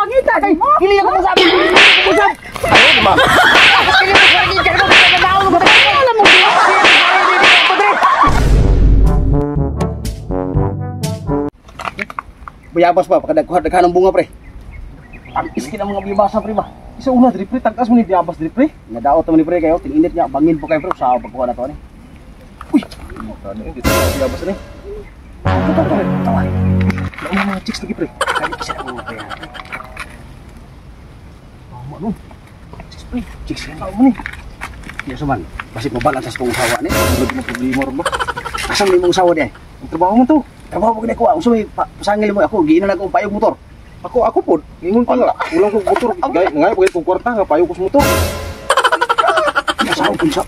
pangitan mo. Dili ako masabi. Usap. Ayo, di ba? Dili mo lagi dyan ko sa tao mo. Alam mo. Bayabas ba pakadaghan ng bunga pre. Ang iski ng mga biyabasa pre ba. Isa una diri pre, tagkas mo ni diabas diri pre. Nadaot man ni pre kayo, tinginit niya, bangin po kayo pre sa pagkuha na to ni. Uy, ano yun, dito sa diabas ni. Ito pre, tawag. Ano mga chicks lagi pre? Kali isa na mga pre. Ano? Chicks pre, Chicks ka tao mo ni. Iya suman, basit mo balance sa kong usawa ni. Hindi mo problema ron ba? Asan mo imong usawa di ay? Ang trabaho mo to. Trabaho mo ginagawa, usa may pasangil mo ako, giinan ako payog motor. Ako po, ingon ko nga, ulang ko motor. Gaya nga, pagkat kong kwarta nga, payo ko sa motor.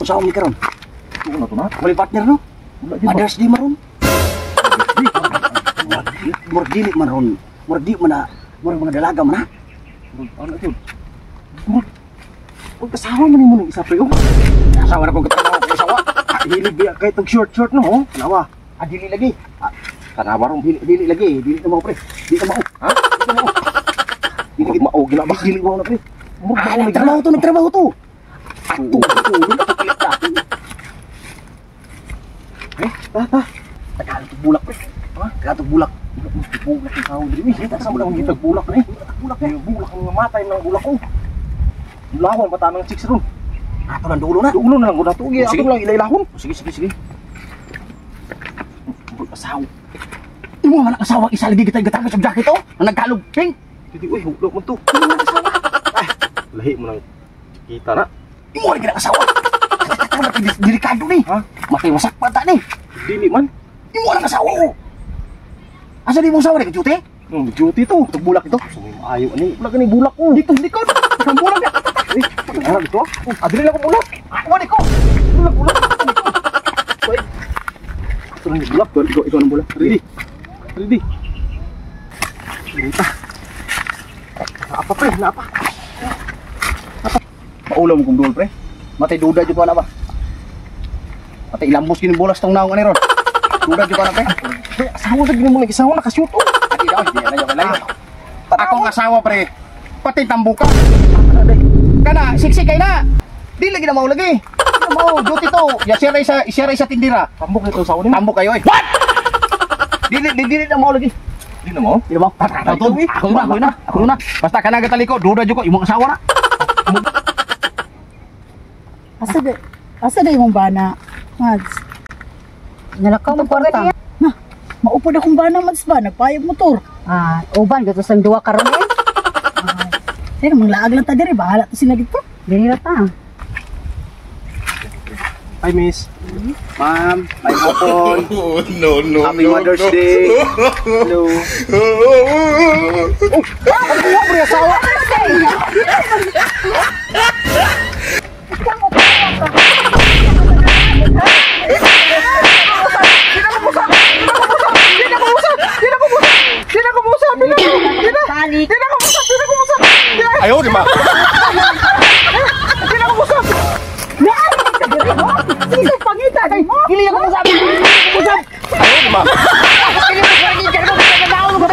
Usawa mo ni karon. Ano na to na? Wala partner no? Wala di ba? Others di maron. Mordili man ron. Mordi man na, mga dalaga man ha. Ano ito? Huwag kasawa man mo ng isa pre. Asawa na kong katrabaho ko usawa. Hilig biya, kahit ang short no, oh. Nawa. Dili lagi. Kanawa ron, dili lagi. Dili na mo pre. Dili na mo. Ha? Dili na mo. Dili mao gina ba? Dili mo na pre. Nagtrabaho to. Ato, dili ako pilit na. Tagalog bulak pre. Ha? Tagalog bulak. Bulak ang tao diri. Sa mo lang gitag bulak na eh. Bulak na bulak ang matay ng bulak ko. Lahon pa tanang chicks ron. Ato lang dulo na. Ulo na lang ko nato. Sige. Ako lang ilailahon. Sige. Asawa. Imo man ang asawa isa lagi gitay gatang sa jacket oh. Ang nagkalog pink. Hindi uy, hulog mo to. Lahi mo nang kita na. Imo lagi ang asawa. Delikado ni. Ha? Matay wasak pa ta ni. Dili man. Imo ang asawa ko. Asa di mo asawa ni duty? Duty to. Bulak ito. Sumi maayo ani. Wala gani bulak ko. Dito likod. Ang bulak na. Ano dito? Adili lang ko bulak. Ako ni ko. Bulak. Ito lang yung bulak. Ikaw ng bulak. Ready. Buta. Apa pre? Apa? Paulam kong dul pre. Matay duda jud na ba? Matay ilambos kini bolas tong naong ani ron. Duda jud na pre. Pre, asawa sa gini mo nag-isawa nakashoot oh. Adi daw hindi na yung layo. Akong asawa pre. Pati tambuka. Kana siksik kay na. Di lagi na mao lagi. Mo duty to. Ya share sa tindira. Tambok nito sa unin. Tambok kayo eh. What? Dili na mao lagi. Di na mo? Di ba? Ako na. Basta kana gataliko, duda jud ko imong asawa na. Asa da imong bana, Mads? Nalakaw mo kwarta. Maupod akong bana, Mads ba? Nagpayag motor. Uban gato sang duwa karon eh. Pero manglaag lang ta diri, bahala to sila dito. Dili ra ta. Hi miss. Ma'am, may hapon. No. Happy Mother's Day. Hello. Pre, asawa. Ayaw, di ba? Sino pangitan mo? Dili ako masabi. Ayaw, di ba? Dili mo lagi dyan ko sa tao mo.